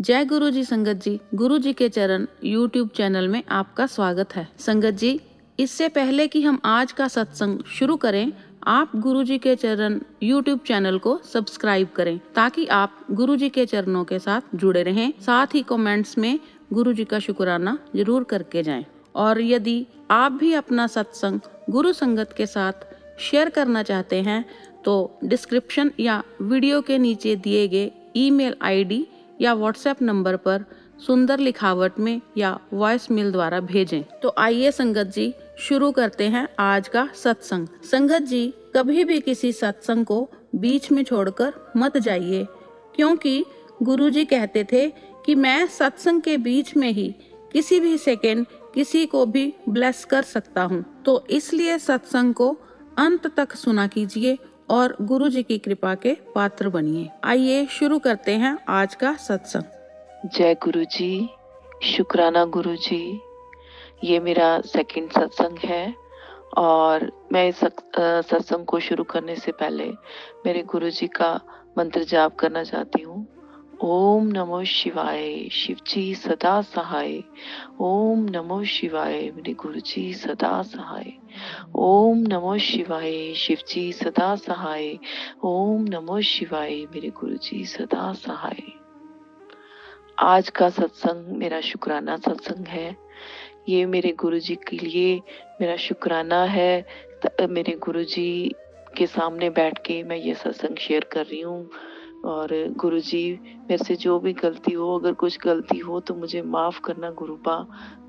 जय गुरु जी संगत जी, गुरु जी के चरण यूट्यूब चैनल में आपका स्वागत है। संगत जी, इससे पहले कि हम आज का सत्संग शुरू करें, आप गुरु जी के चरण यूट्यूब चैनल को सब्सक्राइब करें ताकि आप गुरु जी के चरणों के साथ जुड़े रहें। साथ ही कमेंट्स में गुरु जी का शुक्राना जरूर करके जाएं। और यदि आप भी अपना सत्संग गुरु संगत के साथ शेयर करना चाहते हैं तो डिस्क्रिप्शन या वीडियो के नीचे दिए गए ईमेल आईडी या व्हाट्सएप नंबर पर सुंदर लिखावट में या वॉइस मेल द्वारा भेजें। तो आइए संगत जी शुरू करते हैं आज का सत्संग। संगत जी, कभी भी किसी सत्संग को बीच में छोड़कर मत जाइए, क्योंकि गुरुजी कहते थे कि मैं सत्संग के बीच में ही किसी भी सेकंड किसी को भी ब्लेस कर सकता हूँ। तो इसलिए सत्संग को अंत तक सुना कीजिए और गुरु जी की कृपा के पात्र बनिए। आइए शुरू करते हैं आज का सत्संग। जय गुरु जी, शुक्राना गुरु जी। ये मेरा सेकंड सत्संग है और मैं इस सत्संग को शुरू करने से पहले मेरे गुरु जी का मंत्र जाप करना चाहती हूँ। ओम नमो शिवाय, शिव जी सदा सहाय। ओम नमो शिवाय, मेरे गुरु जी सदा सहाय। ओम नमो शिवाय, शिव जी सदा सहाय। ओम नमो शिवाय, मेरे गुरु जी सदा सहाय। आज का सत्संग मेरा शुक्राना सत्संग है। ये मेरे गुरुजी के लिए मेरा शुक्राना है। मेरे गुरुजी के सामने बैठ के मैं ये सत्संग शेयर कर रही हूँ। और गुरुजी, मेरे से जो भी गलती हो, अगर कुछ गलती हो तो मुझे माफ़ करना गुरुपा।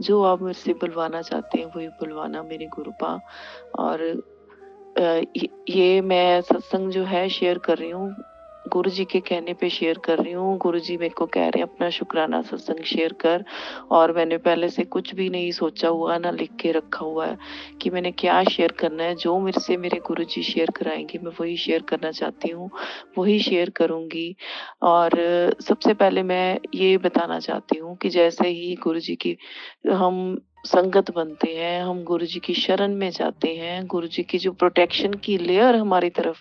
जो आप मेरे से बुलवाना चाहते हैं वही बुलवाना मेरे गुरुपा। और ये मैं सत्संग जो है शेयर कर रही हूँ, गुरु जी के कहने पे शेयर कर रही हूँ। गुरु जी मेरे को कह रहे हैं अपना शुक्राना सत्संग शेयर कर। और मैंने पहले से कुछ भी नहीं सोचा हुआ, ना लिख के रखा हुआ है कि मैंने क्या शेयर करना है। जो मेरे से मेरे गुरु जी शेयर कराएंगे मैं वही शेयर करना चाहती हूँ, वही शेयर करूँगी। और सबसे पहले मैं ये बताना चाहती हूँ कि जैसे ही गुरु जी की हम संगत बनते हैं, हम गुरु जी की शरण में जाते हैं, गुरु जी की जो प्रोटेक्शन की लेयर हमारी तरफ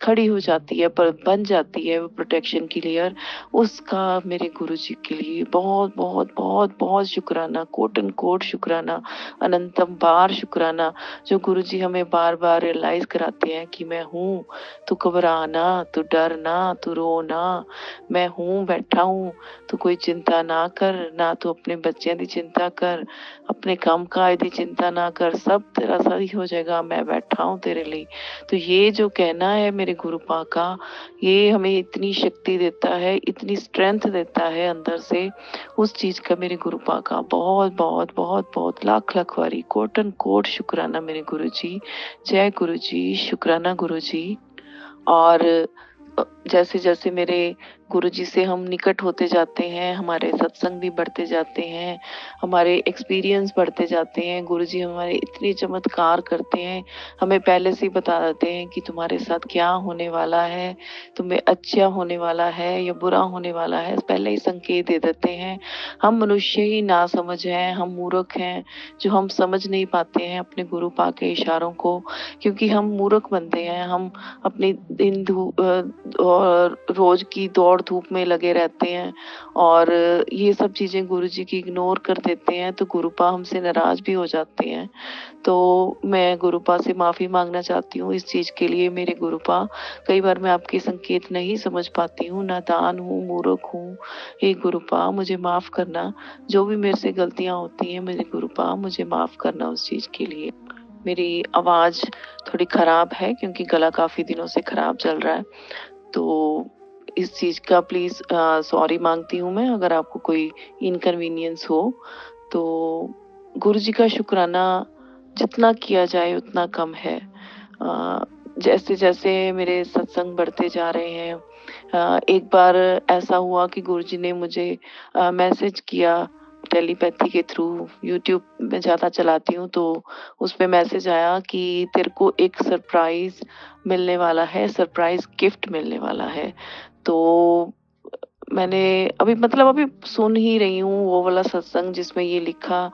खड़ी हो जाती है, पर बन जाती है वो प्रोटेक्शन की लेयर, उसका मेरे गुरु जी के लिए बहुत बहुत बहुत बहुत शुक्राना, कोट एंड कोट शुक्राना, अनंतम बार शुक्राना। जो गुरु जी हमें बार बार रियलाइज कराते हैं कि मैं हूँ, तू घबराना, तू डरना, तू रोना, मैं हूँ, बैठा हूँ, तू कोई चिंता ना कर, ना तू अपने बच्चों की चिंता कर, अपने काम काज की चिंता ना कर, सब तेरा सही हो जाएगा, मैं बैठा हूँ तेरे लिए। तो ये जो कहना है मेरे गुरुपा का, ये हमें इतनी शक्ति देता है, इतनी स्ट्रेंथ देता है अंदर से। उस चीज का मेरे गुरुपा का बहुत बहुत बहुत बहुत लाख लाख वारी कोट एंड कोट शुक्राना मेरे गुरु जी। जय गुरु जी, शुक्राना गुरु जी। और जैसे जैसे मेरे गुरु जी से हम निकट होते जाते हैं, हमारे सत्संग भी बढ़ते जाते हैं, हमारे एक्सपीरियंस बढ़ते जाते हैं। गुरु जी हमारे इतने चमत्कार करते हैं, हमें पहले से ही बता देते हैं कि तुम्हारे साथ क्या होने वाला है, तुम्हें अच्छा होने वाला है या बुरा होने वाला है, पहले ही संकेत दे देते हैं। हम मनुष्य ही ना समझ हैं, हम मूर्ख हैं जो हम समझ नहीं पाते हैं अपने गुरु पा के इशारों को, क्योंकि हम मूर्ख बनते हैं। हम अपनी और रोज की दौड़ धूप में लगे रहते हैं और ये सब चीजें गुरुजी की इग्नोर कर देते हैं, तो गुरुपा हमसे नाराज भी हो जाते हैं। तो मैं गुरुपा से माफी मांगना चाहती हूँ इस चीज के लिए। मेरे गुरुपा, कई बार मैं आपके संकेत नहीं समझ पाती हूँ, नादान हूँ, मूर्ख हूँ। हे गुरुपा, मुझे माफ करना। जो भी मेरे से गलतियां होती हैं मेरे गुरुपा, मुझे माफ करना उस चीज के लिए। मेरी आवाज थोड़ी खराब है क्योंकि गला काफी दिनों से खराब चल रहा है, तो इस चीज का प्लीज सॉरी मांगती हूँ मैं अगर आपको कोई इनकन्वीनियंस हो तो। गुरु जी का शुक्राना जितना किया जाए उतना कम है। जैसे जैसे मेरे सत्संग बढ़ते जा रहे हैं, एक बार ऐसा हुआ कि गुरु जी ने मुझे मैसेज किया टेलीपैथी के थ्रू। यूट्यूब में ज़्यादा चलाती हूँ तो उस पे मैसेज आया कि तेरे को एक सरप्राइज मिलने वाला है, सरप्राइज गिफ्ट मिलने वाला है। तो मैंने अभी सुन ही रही हूँ वो वाला सत्संग जिसमें ये लिखा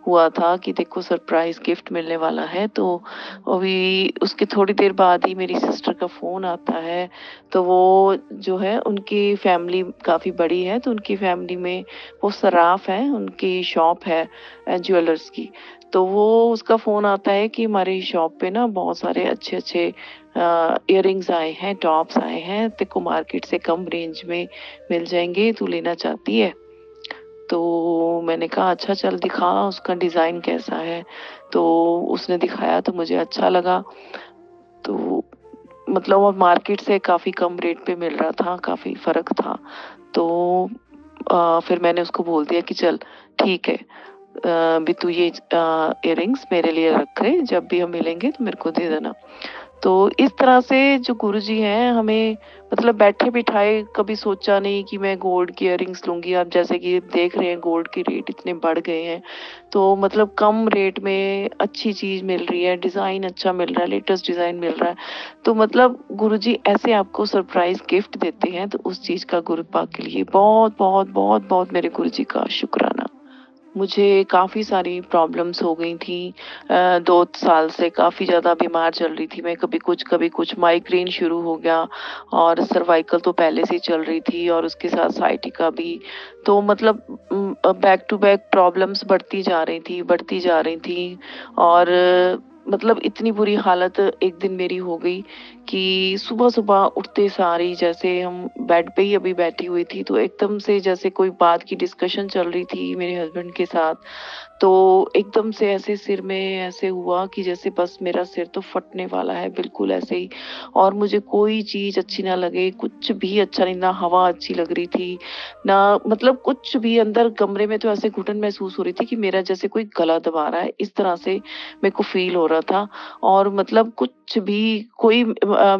हुआ था कि देखो सरप्राइज गिफ्ट मिलने वाला है। तो अभी उसके थोड़ी देर बाद ही मेरी सिस्टर का फ़ोन आता है। तो वो जो है उनकी फैमिली काफ़ी बड़ी है, तो उनकी फैमिली में वो सराफ हैं, उनकी शॉप है ज्वेलर्स की। तो वो उसका फ़ोन आता है कि हमारी शॉप पे ना बहुत सारे अच्छे-अच्छे इयररिंग्स आए हैं, टॉप्स आए हैं, तेरे को मार्केट से कम रेंज में मिल जाएँगे, तू लेना चाहती है? तो मैंने कहा अच्छा चल दिखा उसका डिज़ाइन कैसा है? तो उसने दिखाया तो मुझे अच्छा लगा। तो मतलब वो मार्केट से काफ़ी कम रेट पे मिल रहा था, काफ़ी फ़र्क था। तो फिर मैंने उसको बोल दिया कि चल ठीक है, भी तू ये इयररिंग्स मेरे लिए रख ले, जब भी हम मिलेंगे तो मेरे को दे देना। तो इस तरह से जो गुरुजी हैं हमें मतलब बैठे-बिठाए कभी सोचा नहीं कि मैं गोल्ड की इयररिंग्स लूँगी। आप जैसे कि देख रहे हैं गोल्ड के रेट इतने बढ़ गए हैं। तो मतलब कम रेट में अच्छी चीज़ मिल रही है, डिज़ाइन अच्छा मिल रहा है, लेटेस्ट डिज़ाइन मिल रहा है। तो मतलब गुरुजी ऐसे आपको सरप्राइज़ गिफ्ट देते हैं, तो उस चीज़ का गुरुपा के लिए बहुत-बहुत, बहुत-बहुत मेरे गुरुजी का शुक्राना। मुझे काफ़ी सारी प्रॉब्लम्स हो गई थी। 2 साल से काफ़ी ज़्यादा बीमार चल रही थी मैं, कभी कुछ माइग्रेन शुरू हो गया और सर्वाइकल तो पहले से ही चल रही थी और उसके साथ साइटिका भी। तो मतलब बैक टू बैक प्रॉब्लम्स बढ़ती जा रही थी और मतलब इतनी बुरी हालत एक दिन मेरी हो गई कि सुबह-सुबह उठते सार ही जैसे हम बेड पे ही अभी बैठी हुई थी, तो एकदम से जैसे कोई बात की डिस्कशन चल रही थी मेरे हस्बैंड के साथ, तो एकदम से ऐसे सिर में ऐसे हुआ कि जैसे बस मेरा सिर तो फटने वाला है, बिल्कुल ऐसे ही। और मुझे कोई चीज़ अच्छी ना लगे, कुछ भी अच्छा नहीं, ना हवा अच्छी लग रही थी, ना मतलब कुछ भी अंदर कमरे में तो ऐसे घुटन महसूस हो रही थी कि मेरा जैसे कोई गला दबा रहा है, इस तरह से मेरे को फ़ील हो रहा था। और मतलब कुछ भी कोई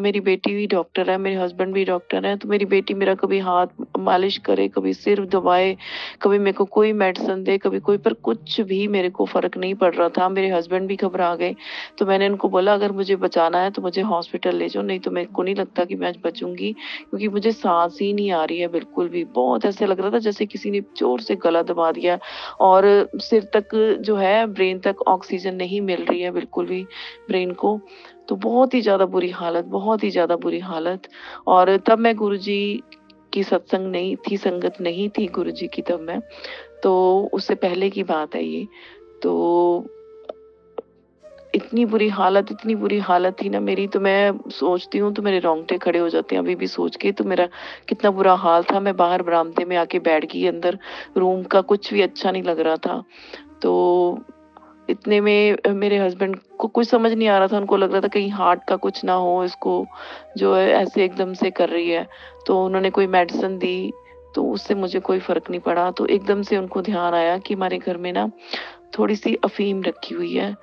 मेरी बेटी भी डॉक्टर है, मेरे हस्बैंड भी डॉक्टर हैं, तो मेरी बेटी मेरा कभी हाथ मालिश करे, कभी सिर दबाए, कभी मेरे को कोई मेडिसिन दे, कभी कोई, पर कुछ भी मेरे को फ़र्क नहीं पड़ रहा था। मेरे हस्बैंड भी घबरा गए, तो मैंने उनको बोला अगर मुझे बचाना है तो मुझे हॉस्पिटल ले जाओ, नहीं तो मेरे को नहीं लगता कि मैं आज बचूँगी, क्योंकि मुझे साँस ही नहीं आ रही है बिल्कुल भी। बहुत ऐसे लग रहा था जैसे किसी ने ज़ोर से गला दबा दिया और सिर तक जो है ब्रेन तक ऑक्सीजन नहीं मिल रही है बिल्कुल भी ब्रेन को। तो बहुत ही ज़्यादा बुरी हालत, बहुत ही ज़्यादा बुरी हालत। और तब मैं गुरुजी की सत्संग नहीं थी, संगत नहीं थी गुरुजी की तब मैं, तो उससे पहले की बात है ये। तो इतनी बुरी हालत थी ना मेरी, तो मैं सोचती हूँ तो मेरे रोंगटे खड़े हो जाते हैं अभी भी सोच के, तो मेरा कितना बुरा हाल था। मैं बाहर बरामदे में आके बैठ गई, अंदर रूम का कुछ भी अच्छा नहीं लग रहा था। तो इतने में मेरे हस्बैंड को कुछ समझ नहीं आ रहा था, उनको लग रहा था कहीं हार्ट का कुछ ना हो इसको, जो है ऐसे एकदम से कर रही है। तो उन्होंने कोई मेडिसिन दी, तो उससे मुझे कोई फ़र्क नहीं पड़ा। तो एकदम से उनको ध्यान आया कि हमारे घर में ना थोड़ी-सी अफ़ीम रखी हुई है।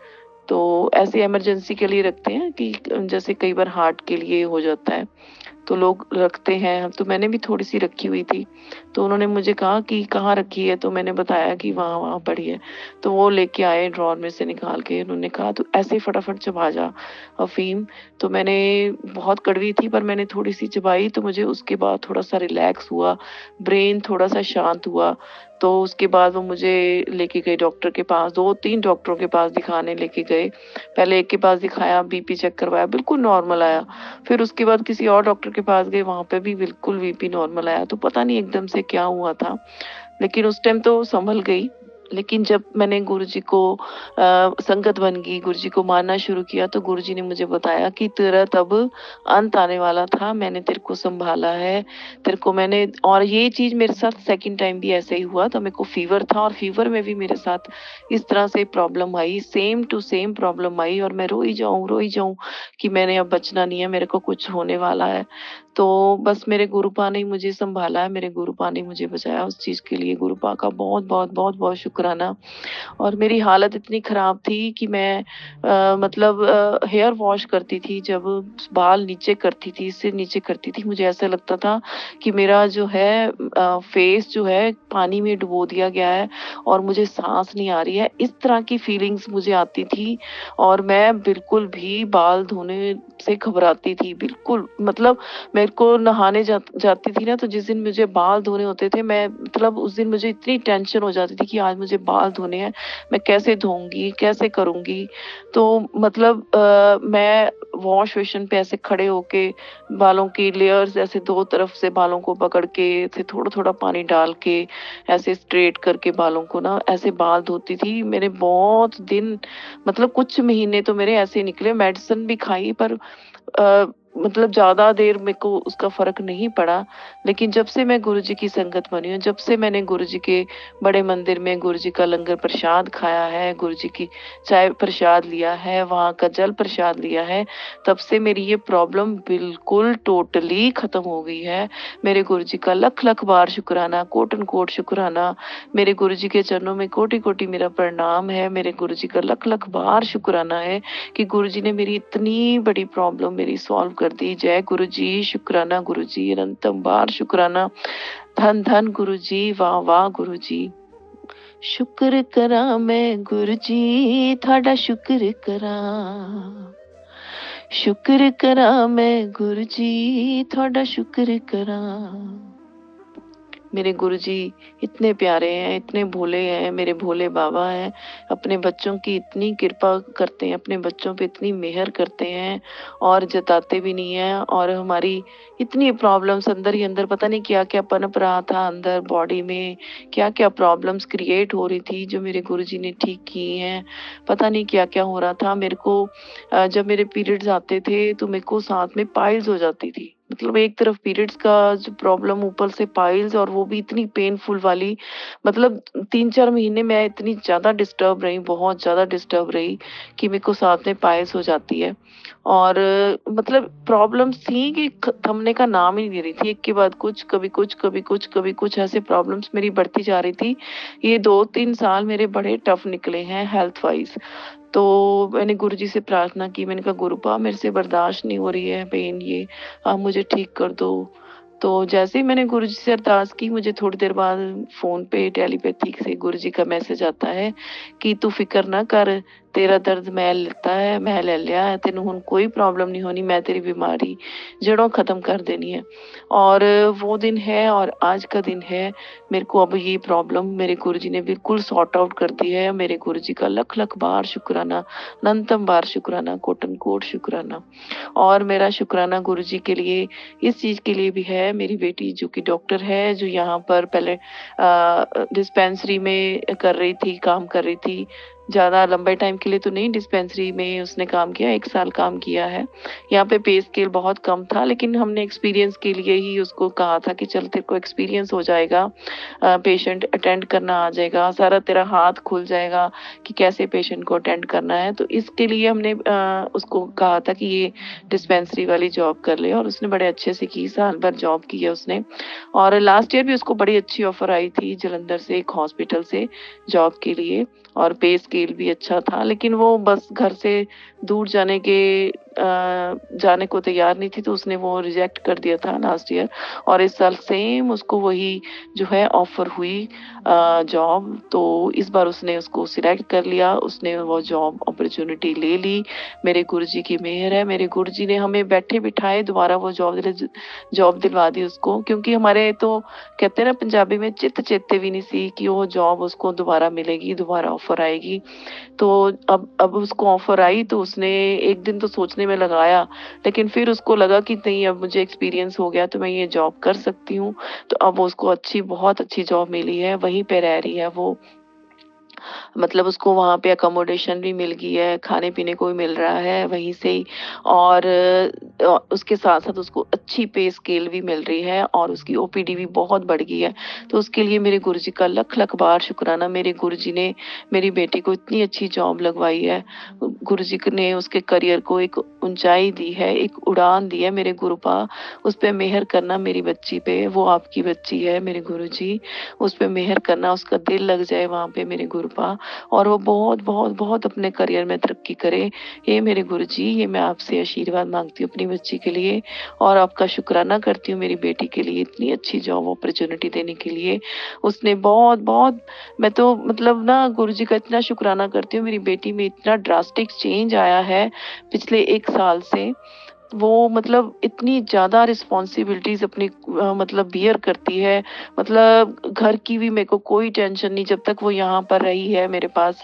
तो ऐसे इमरजेंसी के लिए रखते हैं कि जैसे कई बार हार्ट के लिए हो जाता है, तो लोग रखते हैं, तो मैंने भी थोड़ी-सी रखी हुई थी। तो उन्होंने मुझे कहा कि कहाँ रखी है? तो मैंने बताया कि वहाँ-वहाँ पड़ी है। तो वो लेके आए ड्रॉवर में से निकाल के, उन्होंने कहा तू ऐसे ही फटाफट चबा जा अफ़ीम। तो मैंने बहुत कड़वी थी पर मैंने थोड़ी-सी चबाई, तो मुझे उसके बाद थोड़ा-सा रिलैक्स हुआ, ब्रेन थोड़ा-सा शांत हुआ। तो उसके बाद वो मुझे लेके गए डॉक्टर के पास, 2-3 डॉक्टरों के पास दिखाने लेके गए। पहले एक के पास दिखाया, बीपी चेक करवाया, बिल्कुल नॉर्मल आया। फिर उसके बाद किसी और डॉक्टर के पास गए, वहाँ पे भी बिल्कुल बीपी नॉर्मल आया। तो पता नहीं एकदम से क्या हुआ था, लेकिन उस टाइम तो सँभल गई। लेकिन जब मैंने गुरुजी को संगत बन गई, गुरुजी को मानना शुरू किया, तो गुरुजी ने मुझे बताया कि तेरा तब अंत आने वाला था, मैंने तेरे को सँभाला है, तेरे को मैंने। और ये चीज़ मेरे साथ सेकंड टाइम भी ऐसे ही हुआ, तो मेरे को फ़ीवर था और फ़ीवर में भी मेरे साथ इस तरह से प्रॉब्लम आई, सेम टू सेम प्रॉब्लम आई और मैं रोई जाऊँ कि मैंने अब बचना नहीं है, मेरे को कुछ होने वाला है। तो बस मेरे गुरुपा ने ही मुझे सँभाला है, मेरे गुरुपा ने मुझे बचाया, उस चीज़ के लिए गुरुपा का बहुत-बहुत, बहुत-बहुत शुक्राना। और मेरी हालत इतनी ख़राब थी कि मैं मतलब हेयर वॉश करती थी, जब बाल नीचे करती थी, सिर नीचे करती थी, मुझे ऐसा लगता था कि मेरा जो है फेस जो है पानी में डुबो दिया गया है और मुझे साँस नहीं आ रही है। इस तरह की फीलिंग्स मुझे आती थी और मैं बिल्कुल भी बाल धोने से घबराती थी बिल्कुल। मतलब मेरे को नहाने जाती थी ना, तो जिस दिन मुझे बाल धोने होते थे, मैं मतलब उस दिन मुझे इतनी टेंशन हो जाती थी कि आज मुझे बाल धोने हैं, मैं कैसे धोऊँगी, कैसे करूँगी? तो मतलब मैं वॉश बेसिन पे ऐसे खड़े होके बालों की लेयर्स ऐसे 2 तरफ से बालों को पकड़ के ऐसे थोड़ा-थोड़ा पानी डाल के ऐसे स्ट्रेट करके बालों को ना ऐसे बाल धोती थी। मेरे बहुत दिन मतलब कुछ महीने तो मेरे ऐसे ही निकले, मेडिसिन भी खाई पर मतलब ज़्यादा देर मेरे को उसका फ़र्क नहीं पड़ा। लेकिन जब से मैं गुरुजी की संगत बनी हूँ, जब से मैंने गुरुजी के बड़े मंदिर में गुरुजी का लंगर प्रसाद खाया है, गुरुजी की चाय प्रसाद लिया है, वहाँ का जल प्रसाद लिया है, तब से मेरी ये प्रॉब्लम बिल्कुल टोटली ख़त्म हो गई है। मेरे गुरुजी का लख-लख बार शुक्राना, कोटन-कोट शुक्राना। मेरे गुरुजी के चरणों में कोटि-कोटि मेरा प्रणाम है। मेरे गुरुजी का लख-लख बार शुक्राना है कि गुरुजी ने मेरी इतनी बड़ी प्रॉब्लम मेरी सॉल्व कर दी। जय गुरुजी, शुक्राना गुरुजी, अनंतम बार शुक्राना। धन-धन गुरुजी, वाह-वाह गुरुजी। शुक्र करा मैं गुरुजी, थाड़ा शुक्र करा। शुक्र करा मैं गुरुजी, थाड़ा शुक्र करा। मेरे गुरुजी इतने प्यारे हैं, इतने भोले हैं, मेरे भोले बाबा हैं। अपने बच्चों की इतनी कृपा करते हैं, अपने बच्चों पे इतनी मेहर करते हैं और जताते भी नहीं हैं। और हमारी इतनी प्रॉब्लम्स अंदर ही अंदर पता नहीं क्या-क्या पनप रहा था अंदर बॉडी में, क्या-क्या प्रॉब्लम्स क्रिएट हो रही थी जो मेरे गुरुजी ने ठीक की हैं। पता नहीं क्या-क्या हो रहा था। मेरे को जब मेरे पीरियड्स आते थे तो मेरे को साथ में पाइल्स हो जाती थी। मतलब एक तरफ पीरियड्स का जो प्रॉब्लम, ऊपर से पाइल्स, और वो भी इतनी पेनफुल वाली। मतलब 3-4 महीने मैं इतनी ज़्यादा डिस्टर्ब रही, बहुत ज़्यादा डिस्टर्ब रही कि मेरे को साथ में पाइल्स हो जाती है। और मतलब प्रॉब्लम्स थी कि थमने का नाम ही नहीं ले रही थी। एक के बाद कुछ, कभी कुछ, कभी कुछ, कभी कुछ, ऐसे प्रॉब्लम्स मेरी बढ़ती जा रही थी। ये 2-3 साल मेरे बड़े टफ निकले हैं हेल्थ वाइज़। तो मैंने गुरुजी से प्रार्थना की, मैंने कहा गुरुपा मेरे से बर्दाश्त नहीं हो रही है पेन ये, आप मुझे ठीक कर दो। तो जैसे ही मैंने गुरुजी से अरदास की, मुझे थोड़ी देर बाद फ़ोन पे टेलीपैथिक से गुरुजी का मैसेज आता है कि तू फ़िक्र ना कर, तेरा दर्द मैं लेता है, मैं ले लिया है, तेनू हुण कोई प्रॉब्लम नहीं होनी, मैं तेरी बीमारी जड़ों ख़त्म कर देनी है। और वो दिन है और आज का दिन है। मेरे को अब ये प्रॉब्लम मेरे गुरुजी ने बिल्कुल सॉर्ट आउट कर दी है। मेरे गुरुजी का लख-लख बार शुक्राना, अनंतम बार शुक्राना, कोटन-कोट शुक्राना। और मेरा शुक्राना गुरुजी के लिए इस चीज़ के लिए भी है, मेरी बेटी जो कि डॉक्टर है, जो यहाँ पर पहले डिस्पेंसरी में कर रही थी, काम कर रही थी। ज़्यादा लंबे टाइम के लिए तो नहीं, डिस्पेंसरी में उसने काम किया, 1 साल काम किया है। यहाँ पे पे स्केल बहुत कम था, लेकिन हमने एक्सपीरियंस के लिए ही उसको कहा था कि चल तेरे को एक्सपीरियंस हो जाएगा, पेशेंट अटेंड करना आ जाएगा, सारा तेरा हाथ खुल जाएगा कि कैसे पेशेंट को अटेंड करना है। तो इसके लिए हमने उसको कहा था कि ये डिस्पेंसरी वाली जॉब कर ले, और उसने बड़े अच्छे से की, साल भर जॉब की है उसने। और लास्ट ईयर भी उसको बड़ी अच्छी ऑफ़र आई थी जालंधर से एक हॉस्पिटल से जॉब के लिए, और पे स्केल भी अच्छा था, लेकिन वो बस घर से दूर जाने को तैयार नहीं थी, तो उसने वो रिजेक्ट कर दिया था लास्ट ईयर। और इस साल सेम उसको वही जो है ऑफ़र हुई जॉब, तो इस बार उसने उसको सिलेक्ट कर लिया, उसने वो जॉब अपॉर्च्युनिटी ले ली। मेरे गुरुजी की मेहर है, मेरे गुरुजी ने हमें बैठे-बिठाए दोबारा वो जॉब दिलवा दी उसको, क्योंकि हमारे तो कहते हैं ना पंजाबी में, चित चेते भी नहीं सी कि वो जॉब उसको दोबारा मिलेगी, दोबारा ऑफ़र आएगी। तो अब उसको ऑफ़र आई तो उसने 1 दिन तो सोचने में लगाया, लेकिन फिर उसको लगा कि नहीं, अब मुझे एक्सपीरियंस हो गया तो मैं ये जॉब कर सकती हूँ। तो अब उसको बहुत अच्छी जॉब मिली है, वहीं पे रह रही है वो। मतलब उसको वहाँ पे अकोमोडेशन भी मिल गई है, खाने-पीने को भी मिल रहा है वहीं से ही, और उसके साथ-साथ उसको अच्छी पे स्केल भी मिल रही है, और उसकी ओपीडी भी बहुत बढ़ गई है। तो उसके लिए मेरे गुरुजी का लख-लख बार शुक्राना। मेरे गुरुजी ने मेरी बेटी को इतनी अच्छी जॉब लगवाई है। गुरुजी ने उसके करियर को एक ऊँचाई दी है, एक उड़ान दी है। मेरे गुरुपा उस पे मेहर करना, मेरी बच्ची पे, वो आपकी बच्ची है मेरे गुरुजी, उस पे मेहर करना, उसका दिल लग जाए वहाँ पे मेरे गुरुपा, और वो बहुत, बहुत, बहुत अपने करियर में तरक्की करे। ये मेरे गुरुजी, ये मैं आपसे आशीर्वाद माँगती हूँ अपनी बच्ची के लिए, और आपका शुक्राना करती हूँ मेरी बेटी के लिए इतनी अच्छी जॉब अपॉर्च्युनिटी देने के लिए। उसने बहुत, बहुत, मैं तो मतलब ना गुरुजी का इतना शुक्राना करती हूँ, मेरी बेटी में इतना ड्रास्टिक चेंज आया है पिछले 1 साल से। वो मतलब इतनी ज़्यादा रिस्पॉन्सिबिलिटीज़ अपनी मतलब बियर करती है। मतलब घर की भी मेरे को कोई टेंशन नहीं जब तक वो यहाँ पर रही है मेरे पास।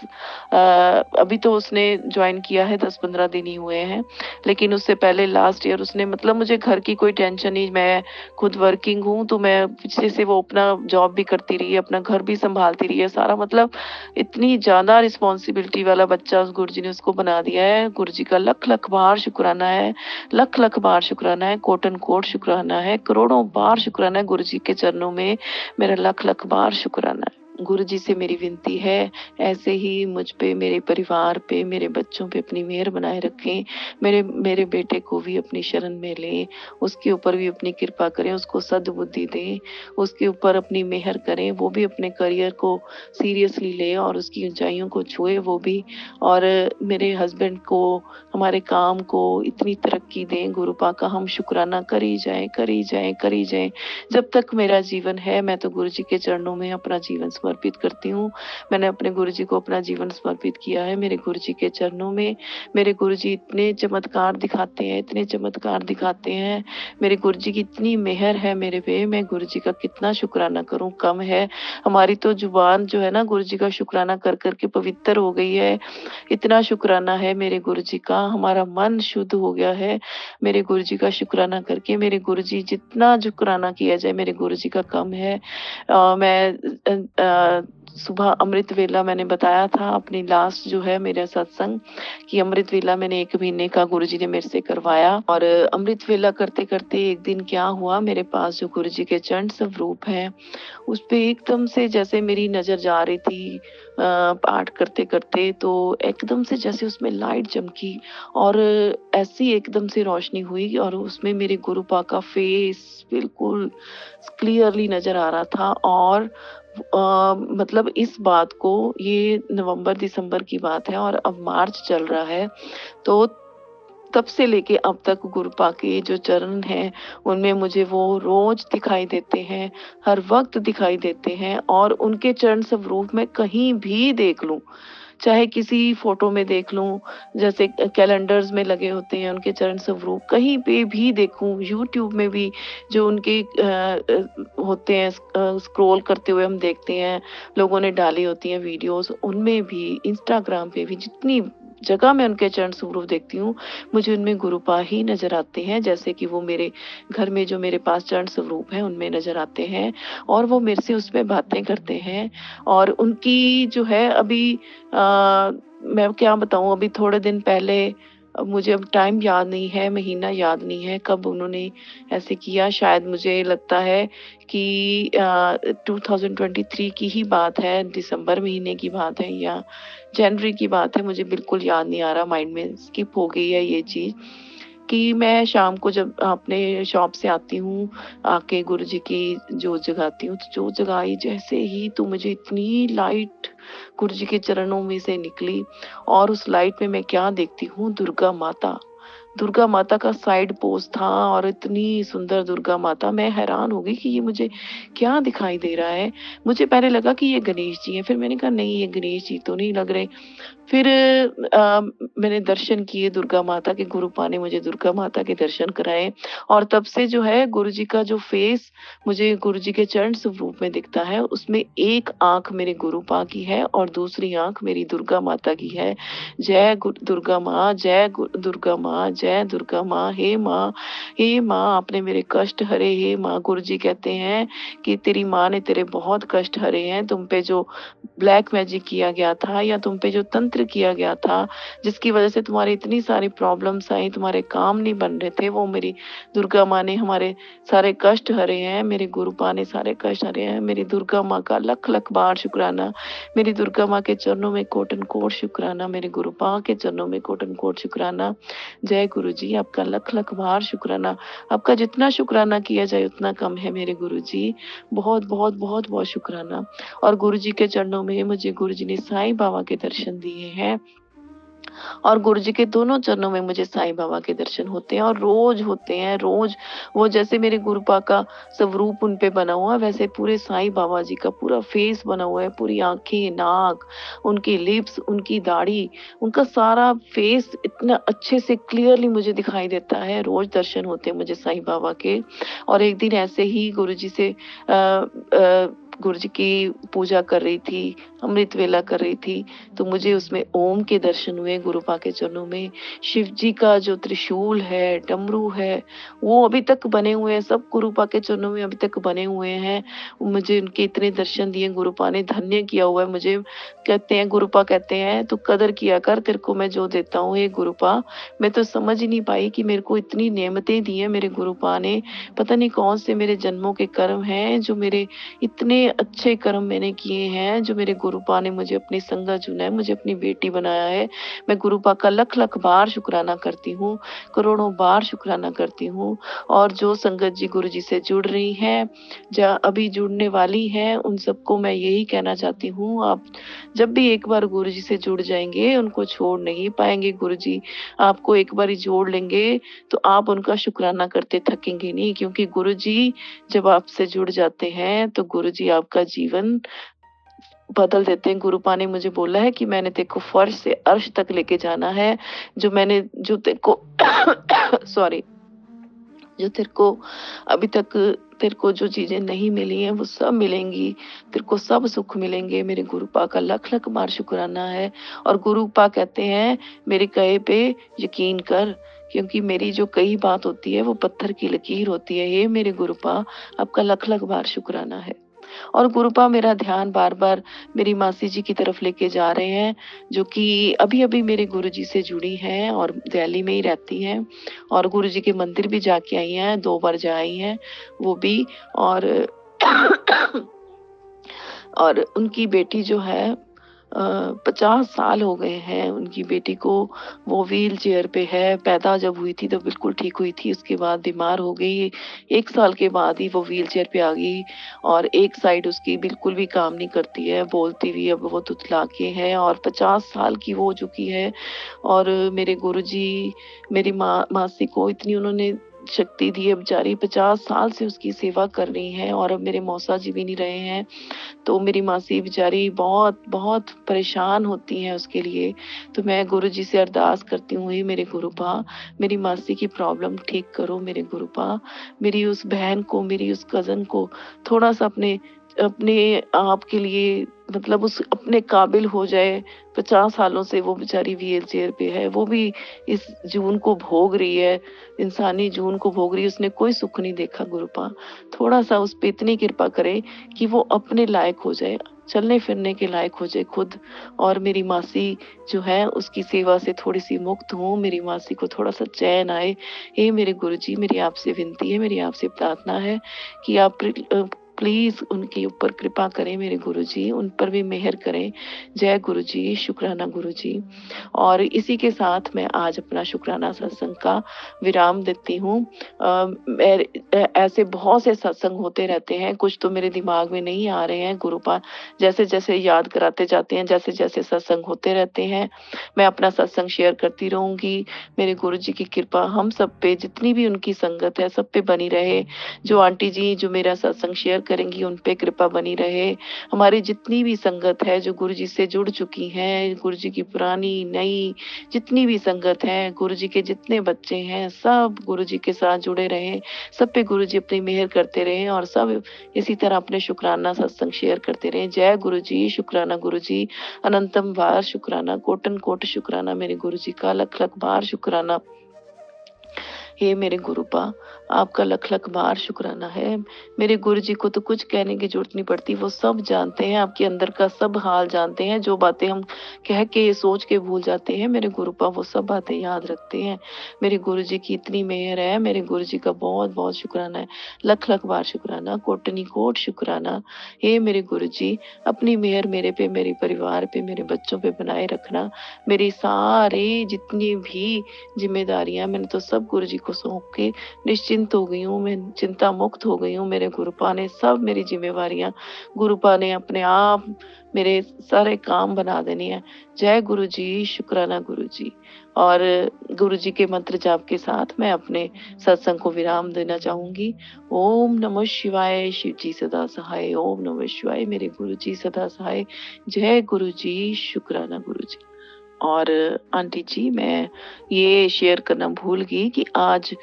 अभी तो उसने जॉइन किया है 10-15 दिन ही हुए हैं। लेकिन उससे पहले लास्ट ईयर उसने मतलब मुझे घर की कोई टेंशन नहीं, मैं खुद वर्किंग हूँ तो मैं पीछे से वो अपना जॉब भी करती रही है, अपना घर भी सँभालती रही है सारा। मतलब इतनी ज़्यादा रिस्पॉन्सिबिलिटी वाला बच्चा उस गुरुजी ने उसको बना दिया है। गुरुजी का लख-लख बार शुक्राना है। लख-लख बार शुक्राना है, कोटन-कोट शुक्राना है, करोड़ों बार शुक्राना है गुरुजी के चरणों में मेरा लख-लख बार शुक्राना है। गुरुजी से मेरी विनती है, ऐसे ही मुझ पे, मेरे परिवार पे, मेरे बच्चों पे अपनी मेहर बनाए रखें। मेरे मेरे बेटे को भी अपनी शरण में लें, उसके ऊपर भी अपनी कृपा करें, उसको सद्बुद्धि दें, उसके ऊपर अपनी मेहर करें, वो भी अपने करियर को सीरियसली ले और उसकी ऊँचाइयों को छुए वो भी। और मेरे हस्बैंड को, हमारे काम को इतनी तरक्की दें, गुरु पाक का हम शुक्राना करी जाएँ, करी जाएँ, करी जाएँ। जब तक मेरा जीवन है मैं तो गुरुजी के चरणों में अपना जीवन समर्पित करती हूँ। मैंने अपने गुरुजी को अपना जीवन समर्पित किया है मेरे गुरुजी के चरणों में। मेरे गुरुजी इतने चमत्कार दिखाते हैं, इतने चमत्कार दिखाते हैं। मेरे गुरुजी की इतनी मेहर है मेरे पे, मैं गुरुजी का कितना शुक्राना करूँ, कम है। हमारी तो ज़ुबान जो है ना गुरुजी का शुक्राना कर के पवित्र हो गई है। इतना शुक्राना है मेरे गुरुजी का, हमारा मन शुद्ध हो गया है मेरे गुरुजी का शुक्राना करके। मेरे गुरुजी जितना शुक्राना किया जाए मेरे गुरुजी का कम है। मैं सुबह अमृत वेला मैंने बताया था अपनी लास्ट जो है मेरा सत्संग कि अमृत वेला मैंने 1 महीने का गुरुजी ने मेरे से करवाया। और अमृत वेला करते-करते एक दिन क्या हुआ, मेरे पास जो गुरुजी के चरण स्वरूप हैं, उस पे एकदम से जैसे मेरी नज़र जा रही थी पाठ करते-करते, तो एकदम से जैसे उसमें लाइट चमकी और ऐसी एकदम से रोशनी हुई और उसमें मेरे गुरु पा का फेस बिल्कुल क्लियरली नज़र आ रहा था। और मतलब इस बात को, ये नवंबर-दिसंबर की बात है और अब मार्च चल रहा है, तो तब से लेके अब तक गुरुपा के जो चरण हैं, उनमें मुझे वो रोज़ दिखाई देते हैं, हर वक़्त दिखाई देते हैं। और उनके चरण स्वरूप मैं कहीं भी देख लूँ, चाहे किसी फ़ोटो में देख लूँ, जैसे कैलेंडर्स में लगे होते हैं उनके चरण स्वरूप, कहीं पे भी देखूँ, यूट्यूब में भी जो उनके होते हैं स्क्रॉल करते हुए हम देखते हैं, लोगों ने डाली होती हैं वीडियोज़, उनमें भी, इंस्टाग्राम पे भी, जितनी जगह मैं उनके चरण स्वरूप देखती हूँ, मुझे उनमें गुरुपा ही नज़र आते हैं। जैसे कि वो मेरे घर में जो मेरे पास चरण स्वरूप हैं, उनमें नज़र आते हैं और वो मेरे से उसमें बातें करते हैं। और उनकी जो है अभी मैं क्या बताऊँ, अभी थोड़े दिन पहले, मुझे अब टाइम याद नहीं है, महीना याद नहीं है कब उन्होंने ऐसे किया। शायद मुझे लगता है कि 2023 की ही बात है, दिसंबर महीने की बात है या जनवरी की बात है, मुझे बिल्कुल याद नहीं आ रहा, माइंड में स्किप हो गई है ये चीज़। कि मैं शाम को जब अपने शॉप से आती हूँ, आके गुरुजी की जोत जगाती हूँ, तो जोत जगाई जैसे ही तो मुझे इतनी लाइट गुरुजी के चरणों में से निकली। और उस लाइट में मैं क्या देखती हूँ, दुर्गा माता। दुर्गा माता का साइड पोज था और इतनी सुंदर दुर्गा माता, मैं हैरान हो गई कि ये मुझे क्या दिखाई दे रहा है। मुझे पहले लगा कि ये गणेश जी हैं, फिर मैंने कहा नहीं, ये गणेश जी तो नहीं लग रहे। फिर मैंने दर्शन किए दुर्गा माता के, गुरुपा ने मुझे दुर्गा माता के दर्शन कराए। और तब से जो है गुरुजी का जो फेस मुझे गुरुजी के चरण स्वरूप में दिखता है, उसमें एक आँख मेरे गुरुपा की है और दूसरी आँख मेरी दुर्गा माता की है। जय दुर्गा माँ, जय दुर्गा माँ, जय दुर्गा माँ। हे माँ आपने मेरे कष्ट हरे, हे माँ। गुरुजी कहते हैं कि तेरी माँ ने तेरे बहुत कष्ट हरे हैं, तुम पे जो ब्लैक मैजिक किया गया था या तुम पे जो तंत्र किया गया था, जिसकी वजह से तुम्हारी इतनी सारी प्रॉब्लम्स आई, तुम्हारे काम नहीं बन रहे थे, वो मेरी दुर्गा माँ ने हमारे सारे कष्ट हरे हैं, मेरे गुरुपा ने सारे कष्ट हरे हैं। मेरी दुर्गा माँ का लख-लख बार शुक्राना। मेरी दुर्गा माँ के चरणों में कोटन-कोट शुक्राना, मेरे गुरुपा के चरणों में कोटन-कोट शुक्राना। जय गुरुजी, आपका लख-लख बार शुक्राना। आपका जितना शुक्राना किया जाए उतना कम है मेरे गुरुजी। बहुत-बहुत, बहुत-बहुत शुक्राना। और गुरुजी के चरणों में मुझे गुरुजी ने साईं बाबा के दर्शन दिए हैं। और गुरु जी के दोनों चरणों में मुझे साईं बाबा के दर्शन होते हैं और रोज होते हैं, रोज। वो जैसे मेरे गुरुपा का स्वरूप उन पे बना हुआ है, वैसे पूरे साईं बाबा जी का पूरा फेस बना हुआ है, पूरी आँखें, नाक, उनकी लिप्स, उनकी दाढ़ी, उनका सारा फेस इतना अच्छे से क्लियरली मुझे दिखाई देता है। रोज दर्शन होते हैं मुझे साईं बाबा के। और एक दिन ऐसे ही गुरु जी से गुरु जी की पूजा कर रही थी, अमृत वेला कर रही थी, तो मुझे उसमें ओम के दर्शन हुए गुरुपा के चरणों में। शिव जी का जो त्रिशूल है, डमरू है, वो अभी तक बने हुए हैं, सब गुरुपा के चरणों में अभी तक बने हुए हैं। मुझे उनके इतने दर्शन दिए गुरुपा ने, धन्य किया हुआ है मुझे। कहते हैं गुरुपा कहते हैं, "तू कदर किया कर, तेरे को मैं जो देता हूँ हे गुरुपा।" मैं तो समझ ही नहीं पाई कि मेरे को इतनी नेमतें दी हैं मेरे गुरुपा ने। पता नहीं कौन से मेरे जन्मों के कर्म हैं, जो मेरे इतने अच्छे कर्म मैंने किए हैं, जो मेरे गुरुपा ने मुझे अपनी संगत चुना है, मुझे अपनी बेटी बनाया है। मैं गुरुपा का लख-लख बार शुकराना करती हूँ, करोड़ों बार शुकराना करती हूँ। और जो संगत जी गुरु जी से जुड़ रही हैं, या अभी जुड़ने वाली हैं, उन सबको मैं यही कहना चाहती हूँ, आप जब भी एक बार गुरु जी से जुड़ जाएँगे, उनको छोड़ नहीं पाएँगे गुरु जी। आपको एक बारी जोड़ लेंगे, तो आप उनका शुकराना करते थकेंगे नहीं, क्योंकि गुरु जी जब आपसे जुड़ जाते हैं, तो गुरु जी आपका जीवन बदल देते हैं। गुरुपा ने मुझे बोला है कि मैंने तेरे को फर्श से अर्श तक लेके जाना है। जो तेरे को सॉरी, जो तेरे को अभी तक तेरे को जो चीज़ें नहीं मिली हैं, वो सब मिलेंगी। तेरे को सब सुख मिलेंगे। मेरे गुरुपा का लख-लख बार शुकराना है। और गुरुपा कहते हैं, मेरे कहे पे यकीन कर, क्योंकि मेरी जो कही बात होती है, वो पत्थर की लकीर होती है। हे मेरे गुरुपा, आपका लख-लख बार शुकराना है। और गुरुपा मेरा ध्यान बार-बार मेरी मासी जी की तरफ लेके जा रहे हैं, जो कि अभी-अभी मेरे गुरुजी से जुड़ी हैं और दिल्ली में ही रहती हैं, और गुरुजी के मंदिर भी जाके आई हैं, 2 बार जा आई हैं वो भी। और और उनकी बेटी जो है 50 साल हो गए हैं उनकी बेटी को, वो व्हील चेयर पे है। पैदा जब हुई थी तो बिल्कुल ठीक हुई थी, उसके बाद बीमार हो गई। 1 साल के बाद ही वो व्हील चेयर पे आ गई, और एक साइड उसकी बिल्कुल भी काम नहीं करती है, बोलती भी अब वो तुतला के है, और 50 साल की वो हो चुकी है। और मेरे गुरुजी मेरी मासी को इतनी उन्होंने शक्ति दी है, बेचारी 50 साल से उसकी सेवा कर रही हैं, और अब मेरे मौसा जी भी नहीं रहे हैं। तो मेरी मासी बेचारी बहुत परेशान होती हैं उसके लिए। तो मैं गुरुजी से अरदास करती हूँ, हे मेरे गुरुपा, मेरी मासी की प्रॉब्लम ठीक करो मेरे गुरुपा। मेरी उस बहन को, मेरी उस कज़न को थोड़ा-सा अपने अपने आप के लिए, मतलब उस अपने काबिल हो जाए। 50 सालों से वो बेचारी व्हील चेयर पे है, वो भी इस जून को भोग रही है, इंसानी जून को भोग रही है, उसने कोई सुख नहीं देखा गुरुपा। थोड़ा-सा उस पे इतनी कृपा करें कि वो अपने लायक हो जाए, चलने-फिरने के लायक हो जाए खुद, और मेरी मासी जो है उसकी सेवा से थोड़ी-सी मुक्त हों, मेरी मासी को थोड़ा-सा चैन आए। हे मेरे गुरुजी, मेरी आपसे विनती है, मेरी आपसे प्रार्थना है कि आप प्लीज़ उनके ऊपर कृपा करें मेरे गुरुजी, उन पर भी मेहर करें। जय गुरुजी, शुक्राना गुरुजी। और इसी के साथ मैं आज अपना शुक्राना सत्संग का विराम देती हूँ। ऐसे बहुत से सत्संग होते रहते हैं, कुछ तो मेरे दिमाग में नहीं आ रहे हैं। गुरुपा जैसे-जैसे याद कराते जाते हैं, जैसे-जैसे सत्संग होते रहते हैं, मैं अपना सत्संग शेयर करती रहूँगी। मेरे गुरुजी की कृपा हम सब पे, जितनी भी उनकी संगत है, सब पे बनी रहे। जो आंटी जी जो मेरा सत्संग शेयर करेंगी, उन पे कृपा बनी रहे। हमारी जितनी भी संगत है जो गुरुजी से जुड़ चुकी हैं, गुरुजी की पुरानी, नई जितनी भी संगत है, गुरुजी के जितने बच्चे हैं, सब गुरुजी के साथ जुड़े रहें। सब पे गुरुजी अपनी मेहर करते रहें, और सब इसी तरह अपने शुकराना सत्संग शेयर करते रहें। जय गुरुजी, शुकराना गुरुजी, अनंतम बार शुकराना, कोटन कोट शुकराना मेरे गुरुजी का, लख-लख बार शुकराना। हे मेरे गुरुपा, आपका लख-लख बार शुकराना है। मेरे गुरुजी को तो कुछ कहने की ज़रूरत नहीं पड़ती, वो सब जानते हैं, आपके अंदर का सब हाल जानते हैं। जो बातें हम कह के, सोच के भूल जाते हैं, मेरे गुरुपा वो सब बातें याद रखते हैं। मेरे गुरुजी की इतनी मेहर है, मेरे गुरुजी का बहुत-बहुत शुकराना है। लख-लख बार शुकराना, कोटनी कोट शुकराना। हे मेरे गुरुजी, अपनी मेहर मेरे पे, मेरे परिवार पे, मेरे बच्चों पे बनाए रखना। मेरी सारी जितनी भी ज़िम्मेदारियाँ, मैंने तो सब गुरुजी को को सौंप के निश्चिंत हो गई हूँ, मैं चिंता मुक्त हो गई हूँ। मेरे गुरुपा ने सब मेरी ज़िम्मेवारियाँ गुरुपा ने अपने आप मेरे सारे काम बना देने हैं। जय गुरु जी, शुक्राना गुरु जी। और गुरु जी के मंत्र जाप के साथ मैं अपने सत्संग को विराम देना चाहूँगी। ओम नमः शिवाय, शिव जी सदा सहाय। ओम नमः शिवाय, मेरे गुरु जी सदा सहाय। जय गुरु जी, शुक्राना गुरु जी। और आंटी जी, मैं ये शेयर करना भूल गई कि आज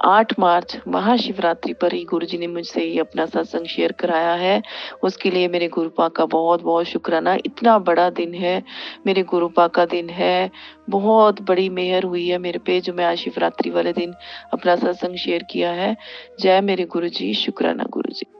8 मार्च महाशिवरात्रि पर ही गुरुजी ने मुझसे ये अपना सत्संग शेयर कराया है। उसके लिए मेरे गुरुपा का बहुत-बहुत शुक्राना। इतना बड़ा दिन है, मेरे गुरुपा का दिन है। बहुत बड़ी मेहर हुई है मेरे पे जो मैं आज शिवरात्रि वाले दिन अपना सत्संग शेयर किया है। जय मेरे गुरुजी, शुक्राना गुरुजी।